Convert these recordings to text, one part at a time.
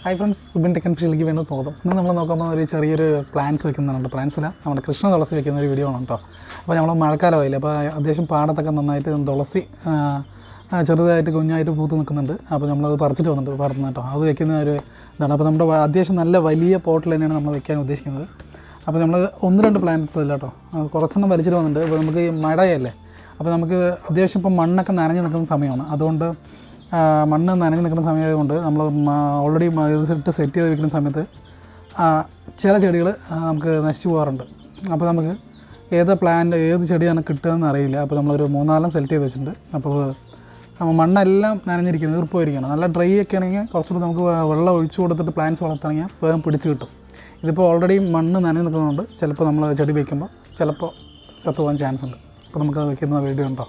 Hi friends, Subin tech and ഫിഷിലേക്ക് വീണ്ടും സ്വാഗതം. ഇന്ന് നമ്മൾ നോക്കുമ്പോൾ ഒരു ചെറിയൊരു പ്ലാന്റ്സ് വെക്കുന്നുണ്ട്. പ്ലാന്റ്സില്ല, നമ്മുടെ കൃഷ്ണ തുളസി വെക്കുന്ന ഒരു വീഡിയോ ആണ് കേട്ടോ. അപ്പോൾ നമ്മൾ മഴക്കാലമായില്ല, അപ്പോൾ അത്യാവശ്യം പാടത്തൊക്കെ നന്നായിട്ട് തുളസി ചെറുതായിട്ട് കുഞ്ഞായിട്ട് പൂത്ത് നിൽക്കുന്നുണ്ട്. അപ്പോൾ നമ്മളത് പറിച്ചിട്ട് വന്നിട്ട് പാടത്തുനിന്ന് കേട്ടോ. അത് വെക്കുന്ന ഒരു ഇതാണ്. അപ്പോൾ നമ്മുടെ അത്യാവശ്യം നല്ല വലിയ പോട്ടിൽ തന്നെയാണ് നമ്മൾ വെക്കാൻ ഉദ്ദേശിക്കുന്നത്. അപ്പോൾ നമ്മൾ 1-2 പ്ലാന്റ്സ് അല്ല കേട്ടോ, കുറച്ചെണ്ണം വലിച്ചിട്ട് വന്നിട്ടുണ്ട്. അപ്പോൾ നമുക്ക് ഈ മഴയല്ലേ, അപ്പോൾ നമുക്ക് അത്യാവശ്യം ഇപ്പം മണ്ണൊക്കെ നനഞ്ഞ് നിൽക്കുന്ന സമയമാണ്. അതുകൊണ്ട് മണ്ണ് നനഞ്ഞ് നിൽക്കുന്ന സമയമായതുകൊണ്ട് നമ്മൾ ഓൾറെഡി ഇട്ട് സെറ്റ് ചെയ്ത് വെക്കുന്ന സമയത്ത് ചില ചെടികൾ നമുക്ക് നശിച്ചു പോകാറുണ്ട്. അപ്പോൾ നമുക്ക് ഏത് ചെടിയാണ് കിട്ടുകയെന്ന് അറിയില്ല. അപ്പോൾ നമ്മളൊരു 3-4 സെലക്ട് ചെയ്ത് വെച്ചിട്ടുണ്ട്. അപ്പോൾ മണ്ണെല്ലാം നനഞ്ഞിരിക്കുന്നത് ഈർപ്പമായിരിക്കണം. നല്ല ഡ്രൈ ഒക്കെ ആണെങ്കിൽ കുറച്ചുകൂടി നമുക്ക് വെള്ളം ഒഴിച്ചു കൊടുത്തിട്ട് പ്ലാന്റ്സ് വളർത്തണമെങ്കിൽ വേഗം പിടിച്ച് കിട്ടും. ഇതിപ്പോൾ ഓൾറെഡി മണ്ണ് നനഞ്ഞ് നിൽക്കുന്നതുകൊണ്ട് ചിലപ്പോൾ നമ്മൾ ചെടി വയ്ക്കുമ്പോൾ ചിലപ്പോൾ ചത്തുപോകാൻ ചാൻസ് ഉണ്ട്. അപ്പോൾ നമുക്ക് വയ്ക്കുന്ന വീഡിയോ ഉണ്ടോ,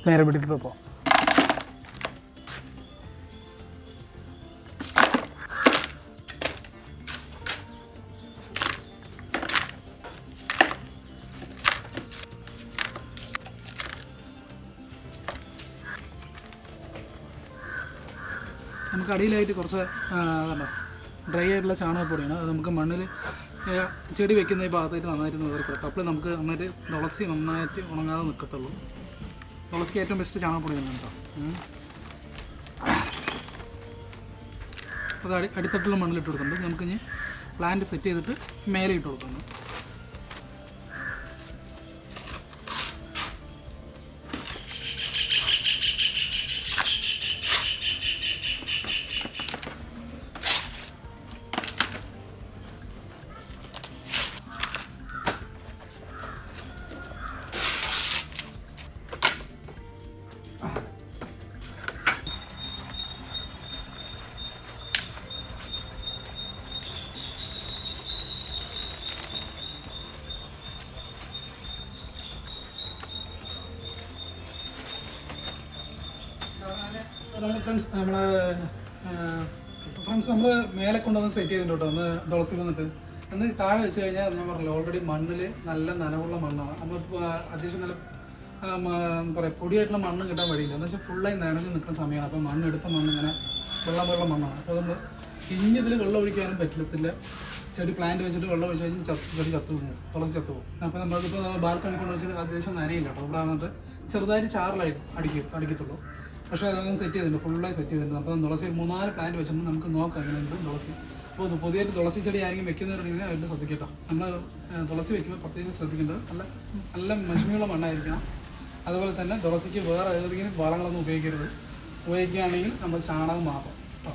നേരെ പിടിച്ചിട്ട് പോകാം. നമുക്ക് അടിയിലായിട്ട് കുറച്ച് കണ്ടോ ഡ്രൈ ആയിട്ടുള്ള ചാണകപ്പൊടിയാണ്. അത് നമുക്ക് മണ്ണിൽ ചെടി വെക്കുന്ന ഈ ഭാഗത്തായിട്ട് നന്നായിട്ട് കൊടുക്കും. അപ്പോൾ നമുക്ക് നന്നായിട്ട് തുളസി നന്നായിട്ട് ഉണങ്ങാതെ നിൽക്കത്തുള്ളൂ. തുളസിക്ക് ഏറ്റവും ബെസ്റ്റ് ചാണകപ്പൊടി തന്നെ കേട്ടോ. അത് അടിത്തട്ടിലുള്ള മണ്ണിലിട്ട് കൊടുക്കുന്നുണ്ട്. നമുക്കിനി പ്ലാന്റ് സെറ്റ് ചെയ്തിട്ട് മേലെ ഇട്ട് കൊടുക്കുന്നു. ഫ്രണ്ട്സ് നമ്മൾ മേലെ കൊണ്ടുവന്ന് സെറ്റ് ചെയ്തിട്ടുണ്ട് കേട്ടോ. ഒന്ന് തുളസി വന്നിട്ട് ഒന്ന് താഴെ വെച്ച് കഴിഞ്ഞാൽ ഞാൻ പറഞ്ഞില്ല, ഓൾറെഡി മണ്ണിൽ നല്ല നനവുള്ള മണ്ണാണ്. നമ്മൾ അത്യാവശ്യം നല്ല എന്താ പറയുക പൊടിയായിട്ടുള്ള മണ്ണ് കിട്ടാൻ വഴിയില്ല. എന്ന് വെച്ചാൽ ഫുള്ളായി നനഞ്ഞ് നിൽക്കുന്ന സമയമാണ്. അപ്പോൾ മണ്ണെടുത്ത മണ്ണിങ്ങനെ വെള്ളം മണ്ണാണ്. അപ്പോൾ നമ്മൾ ഇതിൽ വെള്ളം ഒഴിക്കാനും പറ്റത്തില്ല. ചെടി പ്ലാന്റ് വെച്ചിട്ട് വെള്ളം ഒഴിച്ച് കഴിഞ്ഞാൽ ചെടി ചത്തുപോകും, തുളസി ചത്തുപോകും. അപ്പോൾ നമ്മളിപ്പോൾ ബാൽക്കണി കൊണ്ട് വെച്ചിട്ട് അത്യാവശ്യം നനയില്ല കേട്ടോ. ഇവിടെ വന്നിട്ട് ചെറുതായിട്ട് ചാറിലായിട്ട് അടിക്കത്തുള്ളൂ. പക്ഷേ അതൊന്നും സെറ്റ് ചെയ്തിട്ടുണ്ട്, ഫുള്ളായി സെറ്റ് ചെയ്തിട്ടുണ്ട്. അപ്പോൾ തുളസി 3-4 പ്ലാന്റ് വെച്ചിട്ട് നമുക്ക് നോക്കാം എങ്ങനെയുണ്ട് തുളസി. അപ്പോൾ പുതിയൊരു തുളസി ചെടി ആരെങ്കിലും വെക്കുന്നവരുണ്ടെങ്കിൽ അവരുടെ ശ്രദ്ധിക്കട്ടോ. നമ്മൾ തുളസി വെക്കുമ്പോൾ പ്രത്യേകിച്ച് ശ്രദ്ധിക്കേണ്ടത് നല്ല മഷ്മിയുള്ള മണ്ണായിരിക്കണം. അതുപോലെ തന്നെ തുളസിക്ക് വേറെ ഏതെങ്കിലും വളങ്ങളൊന്നും ഉപയോഗിക്കുകയാണെങ്കിൽ നമ്മൾ ചാണകം മാത്രം കേട്ടോ.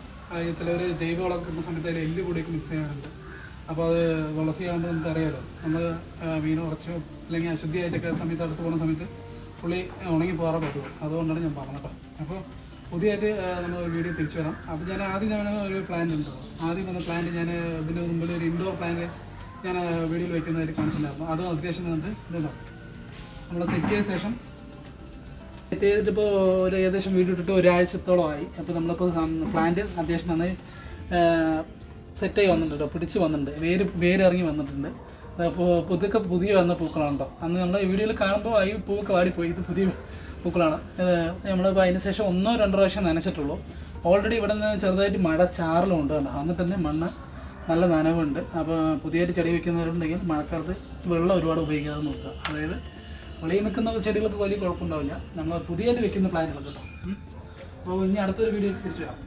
ചിലവർ ജൈവവളം കിട്ടുന്ന സമയത്ത് അതിൽ എല്ല് കൂടിയൊക്കെ മിക്സ് ചെയ്യാറുണ്ട്. അപ്പോൾ അത് തുളസി ആകുമ്പോൾ നമുക്കറിയാമല്ലോ, നമ്മൾ മീൻ ഉറച്ചോ അല്ലെങ്കിൽ അശുദ്ധിയായിട്ടൊക്കെ സമയത്ത് അടുത്ത് പോകുന്ന സമയത്ത് പുള്ളി ഉണങ്ങി പോകാറേ പറ്റുള്ളൂ. അതുകൊണ്ടാണ് ഞാൻ പറഞ്ഞത് കേട്ടോ. അപ്പോൾ പുതിയതായിട്ട് നമ്മൾ ഒരു വീഡിയോ തിരിച്ചു വരാം. അപ്പോൾ ഞാൻ ഒരു പ്ലാന്റ് ഉണ്ടോ, ആദ്യം വന്ന പ്ലാന്റ് ഞാൻ ഇതിന് മുമ്പിൽ ഒരു ഇൻഡോർ പ്ലാന്റ് ഞാൻ വീഡിയോയിൽ വയ്ക്കുന്നതായിട്ട് കാണിച്ചിട്ടുണ്ടായിരുന്നു. അതും അത്യാവശ്യം വന്നിട്ട് ഇതുണ്ടോ നമ്മൾ സെറ്റ് ചെയ്ത ശേഷം സെറ്റ് ചെയ്തിട്ടിപ്പോൾ ഒരു ഏകദേശം വീഡിയോ ഇട്ടിട്ട് ഒരാഴ്ചത്തോളമായി. അപ്പോൾ നമ്മളിപ്പോൾ പ്ലാന്റ് അത്യാവശ്യം നന്നായി സെറ്റായി വന്നിട്ടുണ്ട് കേട്ടോ, പിടിച്ച് വന്നിട്ടുണ്ട്, വേരിറങ്ങി വന്നിട്ടുണ്ട്. അപ്പോൾ പുതിയ വന്ന പൂക്കളാണ് കേട്ടോ. അന്ന് നമ്മൾ ഈ വീഡിയോയിൽ കാണുമ്പോൾ ഈ പൂവൊക്കെ വാടിപ്പോയി. ഇത് പുതിയ പൂക്കളാണ്. നമ്മളിപ്പോൾ അതിന് ശേഷം 1-2 പ്രാവശ്യം നനച്ചിട്ടുള്ളൂ. ഓൾറെഡി ഇവിടെ നിന്ന് ചെറുതായിട്ട് മഴ ചാറലുണ്ട് കേട്ടോ. എന്നിട്ട് തന്നെ മണ്ണ് നല്ല നനവുണ്ട്. അപ്പോൾ പുതിയതായിട്ട് ചെടി വയ്ക്കുന്നവരുണ്ടെങ്കിൽ മഴക്കാലത്ത് വെള്ളം ഒരുപാട് ഉപയോഗിക്കാതെ നോക്കുക. അതായത് വെളിയിൽ നിൽക്കുന്ന ചെടികൾക്ക് വലിയ കുഴപ്പമുണ്ടാവില്ല, നമ്മൾ പുതിയതായിട്ട് വെക്കുന്ന പ്ലാന്റുകൾ കേട്ടോ. അപ്പോൾ ഇനി അടുത്തൊരു വീഡിയോ തിരിച്ചു വരാം.